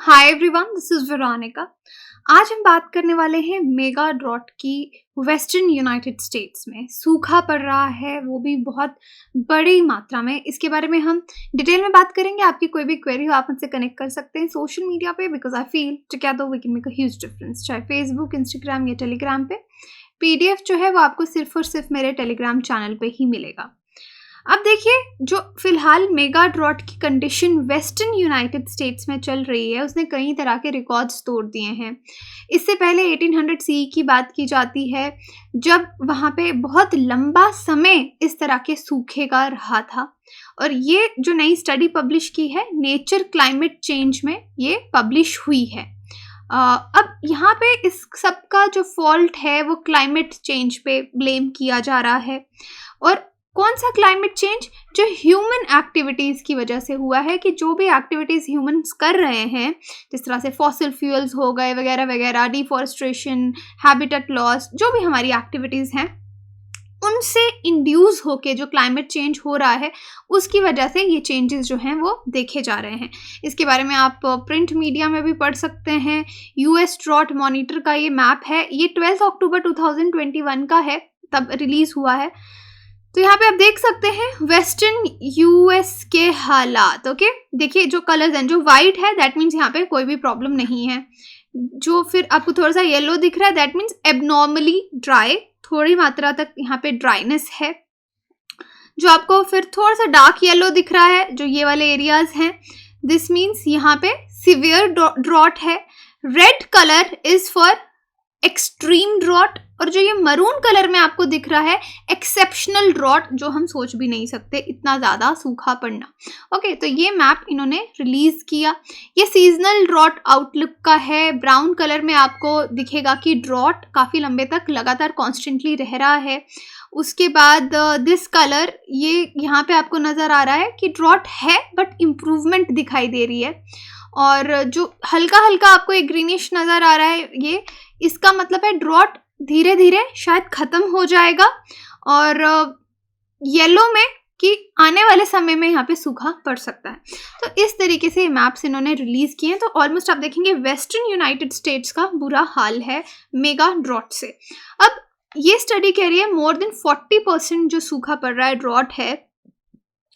Hi everyone, this is Veronica. आज हम बात करने वाले हैं मेगा ड्रॉट की। वेस्टर्न यूनाइटेड स्टेट्स में सूखा पड़ रहा है, वो भी बहुत बड़ी मात्रा में। इसके बारे में हम डिटेल में बात करेंगे। आपकी कोई भी क्वेरी हो आप मुझसे कनेक्ट कर सकते हैं सोशल मीडिया पे, because I feel together we can make a huge difference. चाहे फेसबुक, इंस्टाग्राम या टेलीग्राम पे। पीडीएफ जो है वो आपको सिर्फ और सिर्फ मेरे टेलीग्राम चैनल पे ही मिलेगा। अब देखिए, जो फिलहाल मेगा ड्रॉट की कंडीशन वेस्टर्न यूनाइटेड स्टेट्स में चल रही है, उसने कई तरह के रिकॉर्ड्स तोड़ दिए हैं। इससे पहले 1800 सी की बात की जाती है, जब वहाँ पे बहुत लंबा समय इस तरह के सूखे का रहा था। और ये जो नई स्टडी पब्लिश की है नेचर क्लाइमेट चेंज में, ये पब्लिश हुई है। अब यहाँ पे इस सब का जो फॉल्ट है वो क्लाइमेट चेंज पे ब्लेम किया जा रहा है। और कौन सा क्लाइमेट चेंज? जो ह्यूमन एक्टिविटीज़ की वजह से हुआ है, कि जो भी एक्टिविटीज़ ह्यूमंस कर रहे हैं, जिस तरह से फॉसिल फ्यूल्स हो गए वगैरह वगैरह, डिफॉरेस्ट्रेशन, हैबिटेट लॉस, जो भी हमारी एक्टिविटीज़ हैं, उनसे इंड्यूस होके जो क्लाइमेट चेंज हो रहा है, उसकी वजह से ये चेंजेस जो हैं वो देखे जा रहे हैं। इसके बारे में आप प्रिंट मीडिया में भी पढ़ सकते हैं। यूएस ड्रॉट मॉनिटर का ये मैप है, ये 12 अक्टूबर 2021 का है, तब रिलीज़ हुआ है। तो यहाँ पे आप देख सकते हैं वेस्टर्न यूएस के हालात। ओके, देखिए जो कलर्स हैं, जो वाइट है दैट मीन्स यहाँ पे कोई भी प्रॉब्लम नहीं है। जो फिर आपको थोड़ा सा येलो दिख रहा है दैट मीन्स एबनॉर्मली ड्राई, थोड़ी मात्रा तक यहाँ पे ड्राइनेस है। जो आपको फिर थोड़ा सा डार्क येलो दिख रहा है, जो ये वाले एरियाज हैं, दिस मीन्स यहाँ पे सिवियर ड्रॉट है। Red colour is for extreme drought, और जो ये मरून कलर में आपको दिख रहा है एक्सेप्शनल ड्रॉट, जो हम सोच भी नहीं सकते इतना ज़्यादा सूखा पड़ना। ओके, तो ये मैप इन्होंने रिलीज़ किया। ये सीजनल ड्रॉट आउटलुक का है। ब्राउन कलर में आपको दिखेगा कि ड्रॉट काफ़ी लंबे तक लगातार कॉन्स्टेंटली रह रहा है। उसके बाद दिस कलर, ये यहाँ पे आपको नज़र आ रहा है कि ड्रॉट है बट इम्प्रूवमेंट दिखाई दे रही है। और जो हल्का हल्का आपको एक ग्रीनिश नज़र आ रहा है, ये इसका मतलब है ड्रॉट धीरे धीरे शायद ख़त्म हो जाएगा। और येलो में कि आने वाले समय में यहाँ पे सूखा पड़ सकता है। तो इस तरीके से मैप्स इन्होंने रिलीज़ किए हैं। तो ऑलमोस्ट आप देखेंगे वेस्टर्न यूनाइटेड स्टेट्स का बुरा हाल है मेगा ड्रॉट से। अब ये स्टडी कह रही है मोर देन 40% जो सूखा पड़ रहा है, ड्रॉट है,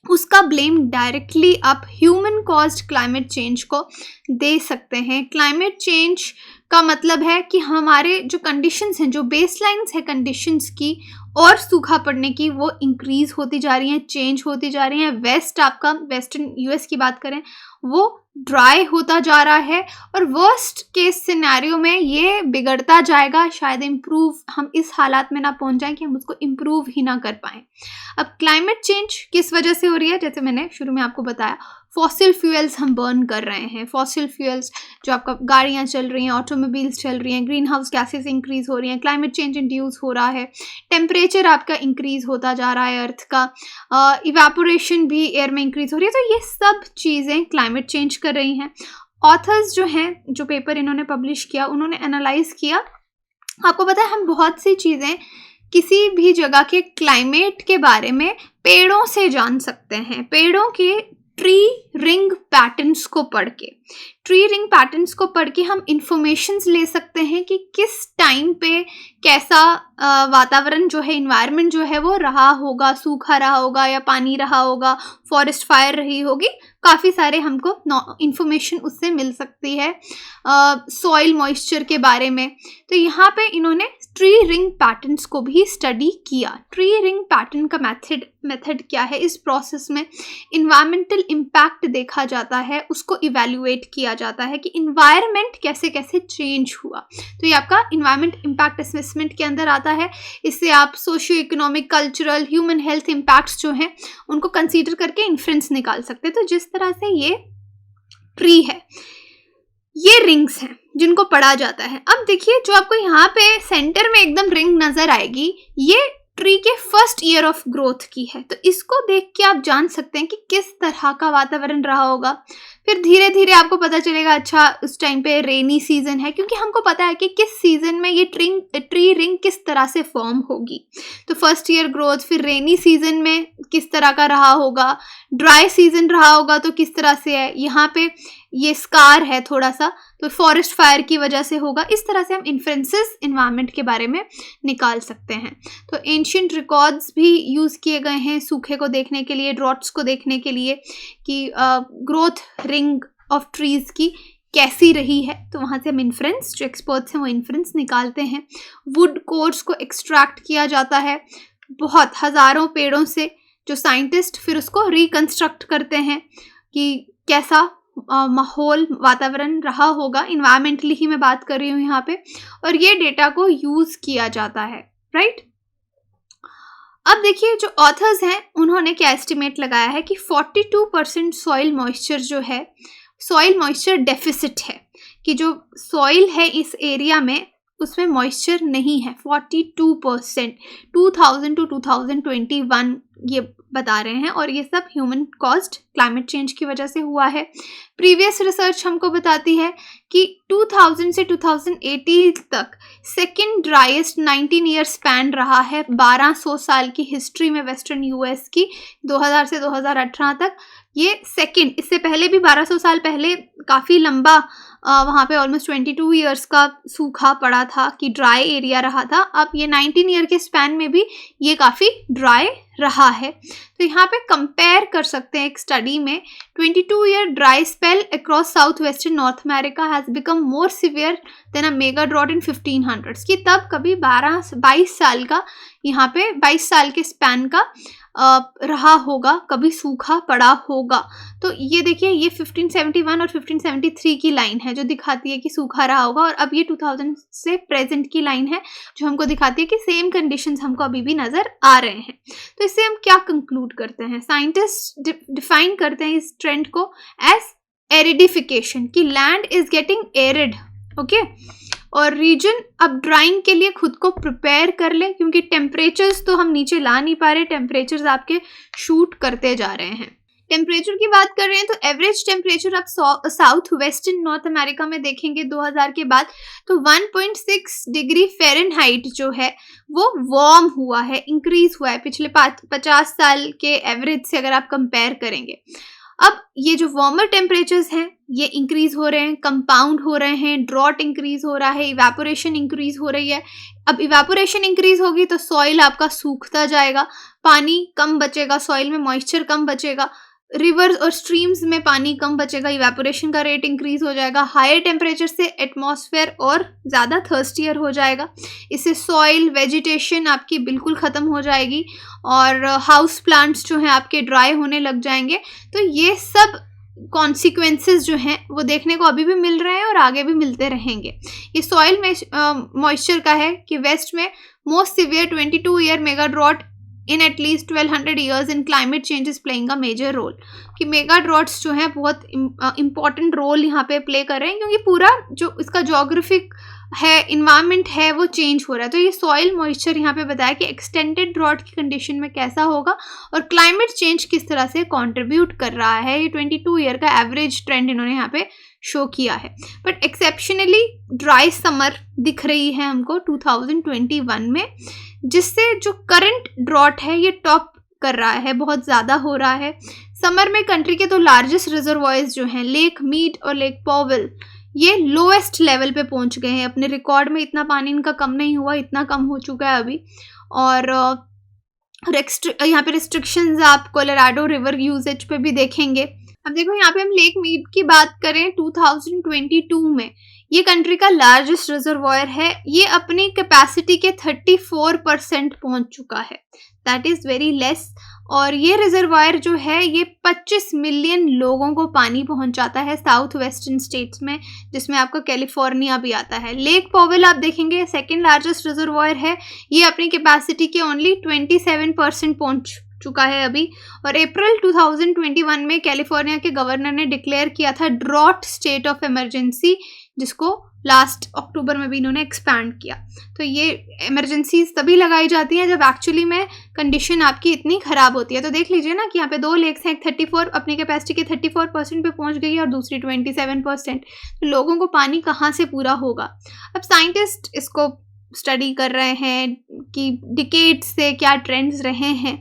उसका ब्लेम डायरेक्टली आप ह्यूमन कॉज्ड क्लाइमेट चेंज को दे सकते हैं। क्लाइमेट चेंज का मतलब है कि हमारे जो कंडीशंस हैं, जो बेसलाइंस है कंडीशंस की और सूखा पड़ने की, वो इंक्रीज होती जा रही हैं, चेंज होती जा रही हैं। वेस्ट, आपका वेस्टर्न यूएस की बात करें, वो ड्राई होता जा रहा है। और वर्स्ट केस सिनेरियो में ये बिगड़ता जाएगा, शायद इम्प्रूव हम इस हालात में ना पहुंच जाएं कि हम उसको इम्प्रूव ही ना कर पाएं। अब क्लाइमेट चेंज किस वजह से हो रही है? जैसे मैंने शुरू में आपको बताया, फॉसिल फ्यूल्स हम बर्न कर रहे हैं। फॉसिल फ्यूल्स, जो आपका गाड़ियाँ चल रही हैं, ऑटोमोबाइल्स चल रही हैं, ग्रीन हाउस गैसेस इंक्रीज हो रही हैं, क्लाइमेट चेंज इंड्यूस हो रहा है, टेम्परेचर आपका इंक्रीज होता जा रहा है अर्थ का, इवेपोरेशन भी एयर में इंक्रीज हो रही है। तो ये सब चीज़ें क्लाइमेट चेंज कर रही हैं। ऑथर्स जो हैं, जो पेपर इन्होंने पब्लिश किया, उन्होंने एनालाइज किया। आपको पता है हम बहुत सी चीज़ें किसी भी जगह के क्लाइमेट के बारे में पेड़ों से जान सकते हैं। पेड़ों के ट्री रिंग पैटर्न्स को पढ़ के हम इंफॉर्मेशंस ले सकते हैं कि किस टाइम पे कैसा वातावरण जो है, इन्वायरमेंट जो है वो रहा होगा, सूखा रहा होगा या पानी रहा होगा, फॉरेस्ट फायर रही होगी। काफ़ी सारे हमको इंफॉर्मेशन उससे मिल सकती है सॉइल मॉइस्चर के बारे में। तो यहाँ पे इन्होंने ट्री रिंग पैटर्न्स को भी स्टडी किया। ट्री रिंग पैटर्न का मेथड क्या है? इस प्रोसेस में इन्वायरमेंटल इम्पैक्ट देखा जाता है, उसको इवैल्यूएट किया जाता है कि इन्वायरमेंट कैसे कैसे चेंज हुआ। तो ये आपका इन्वायरमेंट इम्पैक्ट असेसमेंट के अंदर आता है। इससे आप socio economic, cultural, human health impacts जो हैं उनको कंसीडर करके इन्फ्रेंस निकाल सकते हैं। तो जिस तरह से ये ट्री है, ये रिंग्स हैं जिनको पढ़ा जाता है। अब देखिए, जो आपको यहाँ पे सेंटर में एकदम रिंग नजर आएगी, ये ट्री के फर्स्ट ईयर ऑफ ग्रोथ की है। तो इसको देख के आप जान सकते हैं कि किस तरह का वातावरण रहा होगा। फिर धीरे धीरे आपको पता चलेगा, अच्छा उस टाइम पे रेनी सीजन है, क्योंकि हमको पता है कि किस सीजन में ये ट्री रिंग किस तरह से फॉर्म होगी। तो फर्स्ट ईयर ग्रोथ, फिर रेनी सीजन में किस तरह का रहा होगा, ड्राई सीजन रहा होगा तो किस तरह से है। यहाँ पे ये स्कार है थोड़ा सा, तो फॉरेस्ट फायर की वजह से होगा। इस तरह से हम इन्फ्रेंसेस इन्वायरमेंट के बारे में निकाल सकते हैं। तो एंशियंट रिकॉर्ड्स भी यूज़ किए गए हैं सूखे को देखने के लिए, ड्रॉट्स को देखने के लिए कि ग्रोथ रिंग ऑफ ट्रीज की कैसी रही है। तो वहाँ से हम इन्फ्रेंस, जो एक्सपर्ट्स हैं वो इन्फ्रेंस निकालते हैं। वुड कोर्स को एक्सट्रैक्ट किया जाता है बहुत हज़ारों पेड़ों से, जो साइंटिस्ट फिर उसको रिकंस्ट्रक्ट करते हैं कि कैसा माहौल, वातावरण रहा होगा। इन्वायरमेंटली ही मैं बात कर रही हूँ यहाँ पे, और ये डेटा को यूज़ किया जाता है, राइट। अब देखिए जो ऑथर्स हैं उन्होंने क्या एस्टिमेट लगाया है कि 42% सॉइल मॉइस्चर जो है, सॉइल मॉइस्चर डेफिसिट है, कि जो सॉइल है इस एरिया में उसमें मॉइस्चर नहीं है। 42% 2000 टू 2021 ये बता रहे हैं, और ये सब ह्यूमन कॉज्ड क्लाइमेट चेंज की वजह से हुआ है। प्रीवियस रिसर्च हमको बताती है कि 2000 से 2018 तक सेकेंड ड्राइएस्ट 19 ईयर स्पैन रहा है 1200 साल की हिस्ट्री में वेस्टर्न यूएस की, 2000 से 2018 तक ये सेकेंड। इससे पहले भी 1200 साल पहले काफ़ी लंबा वहाँ पे ऑलमोस्ट 22 ईयर्स का सूखा पड़ा था, कि ड्राई एरिया रहा था। अब ये 19 ईयर के स्पैन में भी ये काफ़ी ड्राई रहा है। तो यहाँ पे कंपेयर कर सकते हैं एक स्टडी में, 22 year dry spell across south western North America has become more severe than a mega drought in 1500s, कि तब कभी 22 साल का, यहाँ पे 22 साल के स्पैन का रहा होगा, कभी सूखा पड़ा होगा। तो ये देखिए, ये 1571 और 1573 की लाइन है जो दिखाती है कि सूखा रहा होगा, और अब ये 2000 से प्रेजेंट की लाइन है जो हमको दिखाती है कि सेम कंडीशंस हमको अभी भी नज़र आ रहे हैं। तो इससे हम क्या कंक्लूड करते हैं, साइंटिस्ट डिफाइन करते हैं इस ट्रेंड को एज एरिडिफिकेशन, कि land is getting arid, okay. और रीजन अब ड्राइंग के लिए खुद को प्रिपेयर कर ले, क्योंकि टेम्परेचर्स तो हम नीचे ला नहीं पा रहे, टेम्परेचर्स आपके शूट करते जा रहे हैं। टेम्परेचर की बात कर रहे हैं तो एवरेज टेम्परेचर आप साउथ वेस्टर्न नॉर्थ अमेरिका में देखेंगे 2000 के बाद, तो 1.6 डिग्री फ़ारेनहाइट जो है वो वार्म हुआ है, इंक्रीज हुआ है पिछले 50 साल के एवरेज से अगर आप कंपेयर करेंगे। अब ये जो वार्मर टेम्परेचर्स हैं ये इंक्रीज हो रहे हैं, कंपाउंड हो रहे हैं, ड्रॉट इंक्रीज हो रहा है, इवेपोरेशन इंक्रीज हो रही है। अब इवेपोरेशन इंक्रीज होगी तो सॉइल आपका सूखता जाएगा, पानी कम बचेगा, सॉइल में मॉइस्चर कम बचेगा, रिवर्स और स्ट्रीम्स में पानी कम बचेगा, इवेपोरेशन का रेट इंक्रीज हो जाएगा। हायर टेम्परेचर से एटमॉस्फेयर और ज़्यादा थर्स्टियर हो जाएगा, इससे सॉइल वेजिटेशन आपकी बिल्कुल ख़त्म हो जाएगी, और हाउस प्लांट्स जो हैं आपके ड्राई होने लग जाएंगे। तो ये सब कॉन्सिक्वेंसेस जो हैं वो देखने को अभी भी मिल रहे हैं और आगे भी मिलते रहेंगे। ये सॉइल में मॉइस्चर का है कि वेस्ट में most severe 22 year mega drought in at least 1200 years in climate change is playing a major role, कि मेगा ड्रॉट्स जो हैं बहुत इंपॉर्टेंट रोल यहाँ पे प्ले कर रहे हैं, क्योंकि पूरा जो इसका जोग्राफिक है, इन्वायरमेंट है, वो चेंज हो रहा है। तो ये सॉइल मॉइस्चर यहाँ पे बताया कि एक्सटेंडेड ड्रॉट की कंडीशन में कैसा होगा और क्लाइमेट चेंज किस तरह से कंट्रीब्यूट कर रहा है। ये 22 ईयर का एवरेज ट्रेंड इन्होंने यहाँ पे शो किया है। बट एक्सेप्शनली ड्राई समर दिख रही है हमको 2021 में, जिससे जो करंट ड्रॉट है ये टॉप कर रहा है, बहुत ज़्यादा हो रहा है। समर में कंट्री के 2 लार्जेस्ट रिजर्वॉयर्स जो हैं, लेक मीड और लेक पॉवल, ये लोएस्ट लेवल पे पहुंच गए हैं अपने रिकॉर्ड में। इतना पानी इनका कम नहीं हुआ, इतना कम हो चुका है अभी। और यहाँ पे रिस्ट्रिक्शंस आप कोलोराडो रिवर यूजेज पे भी देखेंगे। अब देखो यहाँ पे हम लेक मीड की बात करें 2022 में, ये कंट्री का लार्जेस्ट रिजर्वॉयर है, ये अपनी कैपेसिटी के 34% पहुंच चुका है, दैट इज़ वेरी लेस। और ये रिजर्वायर जो है ये 25 मिलियन लोगों को पानी पहुंचाता है साउथ वेस्टर्न स्टेट्स में, जिसमें आपका कैलिफोर्निया भी आता है। लेक पॉवेल आप देखेंगे सेकेंड लार्जेस्ट रिजर्वायर है, ये अपनी कैपेसिटी के ओनली 27% पहुंच चुका है अभी। और अप्रैल 2021 में कैलिफोर्निया के गवर्नर ने डिक्लेयर किया था ड्रॉट स्टेट ऑफ इमरजेंसी, जिसको लास्ट अक्टूबर में भी इन्होंने एक्सपैंड किया। तो ये इमरजेंसीज तभी लगाई जाती हैं जब एक्चुअली में कंडीशन आपकी इतनी ख़राब होती है। तो देख लीजिए ना कि यहाँ पे 2 लेक्स हैं, एक 34 अपनी कैपेसिटी के 34% पे पहुँच गई है और दूसरी 27%। तो लोगों को पानी कहाँ से पूरा होगा। अब साइंटिस्ट इसको स्टडी कर रहे हैं कि डिकेड्स से क्या ट्रेंड्स रहे हैं,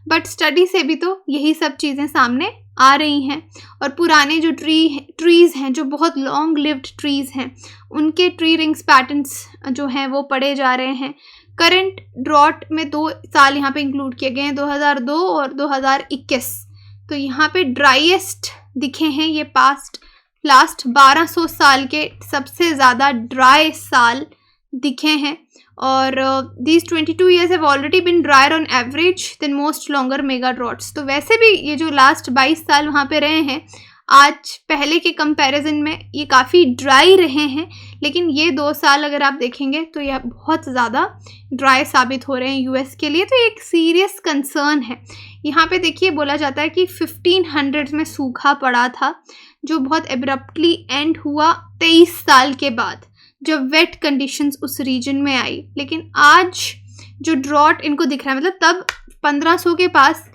बट स्टडी से भी तो यही सब चीज़ें सामने आ रही हैं और पुराने जो ट्रीज़ हैं, जो बहुत लॉन्ग लिव्ड ट्रीज़ हैं, उनके ट्री रिंग्स पैटर्न्स जो हैं वो पड़े जा रहे हैं। करंट ड्रॉट में 2 साल यहाँ पे इंक्लूड किए गए हैं, 2002 और 2021। तो यहाँ पे ड्राइएस्ट दिखे हैं ये लास्ट 1200 साल के सबसे ज़्यादा ड्राई साल दिखे हैं। और these 22 years have already been drier on average than most longer mega droughts। तो वैसे भी ये जो लास्ट 22 साल वहाँ पे रहे हैं, आज पहले के कंपैरिजन में ये काफ़ी ड्राई रहे हैं, लेकिन ये 2 साल अगर आप देखेंगे तो यह बहुत ज़्यादा ड्राई साबित हो रहे हैं यूएस के लिए। तो ये एक सीरियस कंसर्न है। यहाँ पे देखिए बोला जाता है कि 1500 में सूखा पड़ा था, जो बहुत एब्रप्टली एंड हुआ 23 साल के बाद, जब वेट कंडीशंस उस रीजन में आई। लेकिन आज जो ड्रॉट इनको दिख रहा है, मतलब तब 1500 के पास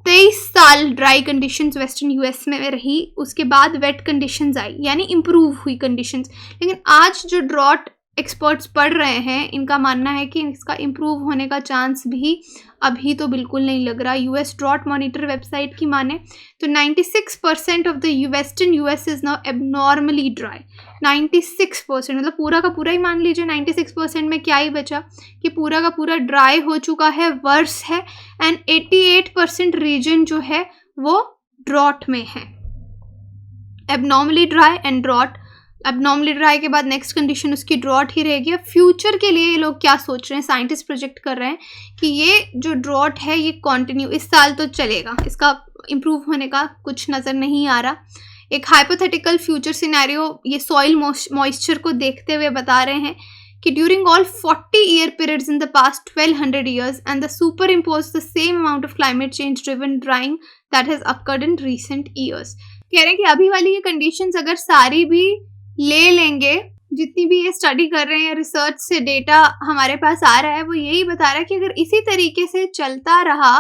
23 साल ड्राई कंडीशंस वेस्टर्न यूएस में रही, उसके बाद वेट कंडीशंस आई, यानी इम्प्रूव हुई कंडीशंस। लेकिन आज जो ड्रॉट एक्सपर्ट्स पढ़ रहे हैं, इनका मानना है कि इसका इम्प्रूव होने का चांस भी अभी तो बिल्कुल नहीं लग रहा। यूएस ड्रॉट मॉनिटर वेबसाइट की माने तो 96% of the western US is now abnormally dry. 96%, मतलब पूरा का पूरा ही मान लीजिए। 96% में क्या ही बचा कि पूरा का पूरा ड्राई हो चुका है, वर्स है। एंड 88% रीजन जो है वो ड्रॉट में है। Abnormally dry and drought. Abnormally dry के बाद नेक्स्ट कंडीशन उसकी ड्रॉट ही रहेगी। अब फ्यूचर के लिए ये लोग क्या सोच रहे हैं, साइंटिस्ट प्रोजेक्ट कर रहे हैं कि ये जो ड्रॉट है ये कंटिन्यू इस साल तो चलेगा, इसका इम्प्रूव होने का कुछ नज़र नहीं आ रहा। एक हाइपोथेटिकल फ्यूचर सिनेरियो ये सॉइल मॉइस्चर को देखते हुए बता रहे हैं कि during all 40 year periods in the past 1200 years and the superimpose the same amount of climate change driven drying that has occurred in recent years। कह रहे हैं कि अभी वाली ये कंडीशंस अगर सारी भी ले लेंगे, जितनी भी ये स्टडी कर रहे हैं, रिसर्च से डेटा हमारे पास आ रहा है, वो यही बता रहा है कि अगर इसी तरीके से चलता रहा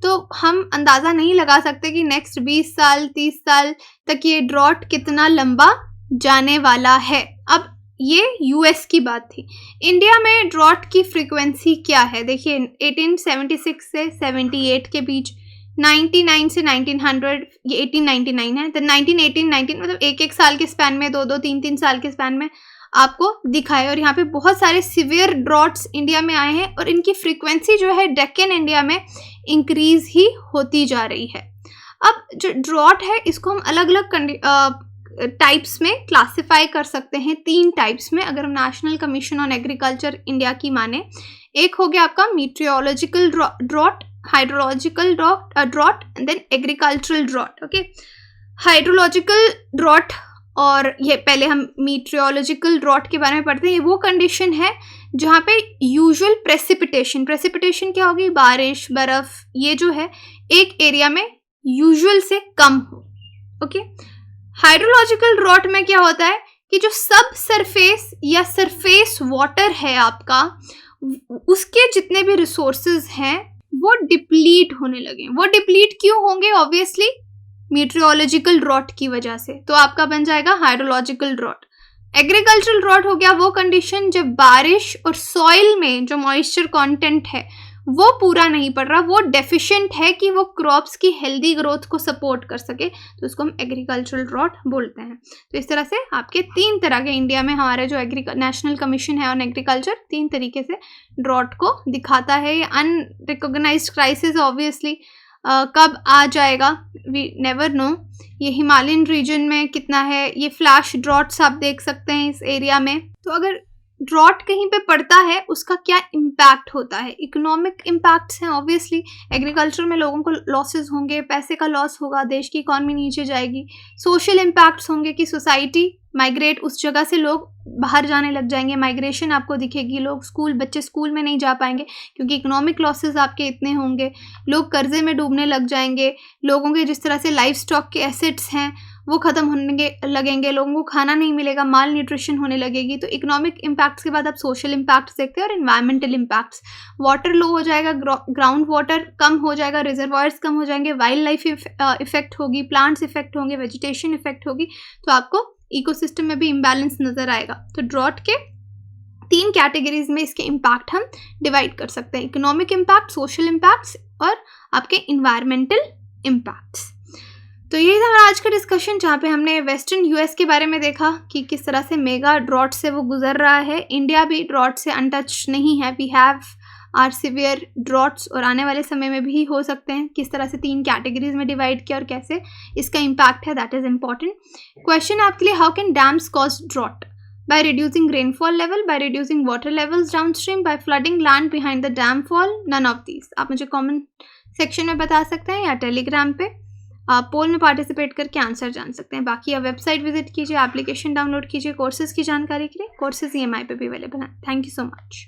तो हम अंदाज़ा नहीं लगा सकते कि नेक्स्ट 20 साल 30 साल तक ये ड्रॉट कितना लंबा जाने वाला है। अब ये यूएस की बात थी। इंडिया में ड्रॉट की फ्रीक्वेंसी क्या है देखिए, 1876 से 78 के बीच, 99 से 1900, ये 1899 है, तो 19 मतलब एक साल के स्पैन में, 2 3 साल के स्पैन में आपको दिखाए। और यहाँ पे बहुत सारे सिवियर ड्रॉट्स इंडिया में आए हैं और इनकी फ्रीक्वेंसी जो है डेक्कन इंडिया में इंक्रीज ही होती जा रही है। अब जो ड्रॉट है इसको हम अलग अलग टाइप्स में क्लासिफाई कर सकते हैं, 3 टाइप्स में, अगर हम National Commission on Agriculture India की माने। एक हो गया आपका meteorological drought, hydrological drought and then agricultural drought. Okay, hydrological drought, और ये पहले हम मीटियोलॉजिकल ड्रॉट के बारे में पढ़ते हैं। ये वो कंडीशन है जहाँ पे यूजुअल प्रेसिपिटेशन क्या होगी, बारिश, बर्फ, ये जो है एक एरिया में यूजुअल से कम हो। ओके, हाइड्रोलॉजिकल ड्रॉट में क्या होता है कि जो सब सरफेस या सरफेस वाटर है आपका, उसके जितने भी रिसोर्सेज हैं वो डिप्लीट होने लगे। वो डिप्लीट क्यों होंगे? ऑब्वियसली मीटियोलॉजिकल ड्रॉट की वजह से। तो आपका बन जाएगा हाइड्रोलॉजिकल ड्रॉट। एग्रीकल्चरल ड्रॉट हो गया वो कंडीशन जब बारिश और सॉइल में जो मॉइस्चर कंटेंट है वो पूरा नहीं पड़ रहा, वो डेफिशिएंट है कि वो क्रॉप्स की हेल्दी ग्रोथ को सपोर्ट कर सके, तो उसको हम एग्रीकल्चरल ड्रॉट बोलते हैं। तो इस तरह से आपके 3 तरह के इंडिया में हमारे जो नेशनल कमीशन है ऑन एग्रीकल्चर 3 तरीके से ड्रॉट को दिखाता है। ये अनरिकॉग्नाइज्ड क्राइसिस ऑब्वियसली कब आ जाएगा वी नेवर नो। ये हिमालयन रीजन में कितना है, ये फ्लैश ड्रॉट्स आप देख सकते हैं इस एरिया में। तो अगर ड्रॉट कहीं पे पड़ता है उसका क्या इम्पैक्ट होता है? इकोनॉमिक इम्पैक्ट्स हैं ऑब्वियसली, एग्रीकल्चर में लोगों को लॉसेस होंगे, पैसे का लॉस होगा, देश की इकॉनमी नीचे जाएगी। सोशल इम्पैक्ट्स होंगे कि सोसाइटी माइग्रेट, उस जगह से लोग बाहर जाने लग जाएंगे, माइग्रेशन आपको दिखेगी, लोग बच्चे स्कूल में नहीं जा पाएंगे क्योंकि इकोनॉमिक लॉसेस आपके इतने होंगे, लोग कर्जे में डूबने लग जाएंगे, लोगों के जिस तरह से लाइफ स्टॉक के एसेट्स हैं वो ख़त्म होने लगेंगे, लोगों को खाना नहीं मिलेगा, माल न्यूट्रिशन होने लगेगी। तो इकोनॉमिक इम्पैक्ट्स के बाद आप सोशल इम्पैक्ट्स देखते हैं और इन्वायरमेंटल इम्पैक्ट्स। वाटर लो हो जाएगा, ग्राउंड वाटर कम हो जाएगा, रिजर्वायर्स कम हो जाएंगे, वाइल्ड लाइफ इफेक्ट होगी, प्लांट्स इफेक्ट होंगे, वेजिटेशन इफेक्ट होगी, तो आपको इकोसिस्टम में भी इम्बैलेंस नज़र आएगा। तो ड्रॉट के 3 कैटेगरीज में इसके इम्पैक्ट हम डिवाइड कर सकते हैं, इकोनॉमिक इम्पैक्ट, सोशल इम्पैक्ट्स और आपके इन्वायरमेंटल इम्पैक्ट्स। तो ये था हमारा आज का डिस्कशन, जहाँ पे हमने वेस्टर्न यूएस के बारे में देखा कि किस तरह से मेगा ड्रॉट से वो गुजर रहा है। इंडिया भी ड्रॉट से अनटच नहीं है, we have are severe droughts, और आने वाले समय में भी हो सकते हैं। किस तरह से 3 कैटेगरीज में डिवाइड किया और कैसे इसका इम्पैक्ट है, दैट इज इम्पॉर्टेंट। क्वेश्चन आपके लिए, how can dams cause drought? by reducing rainfall level, by reducing water levels downstream, by flooding land behind the dam fall, none of these। आप मुझे कमेंट सेक्शन में बता सकते हैं या टेलीग्राम पे आप पोल में पार्टिसिपेट करके आंसर जान सकते हैं। बाकी आप वेबसाइट विजिट कीजिए, एप्लीकेशन डाउनलोड कीजिए कोर्सेज की जानकारी के लिए। कोर्सेज EMI पे भी अवेलेबल हैं। Thank you so much.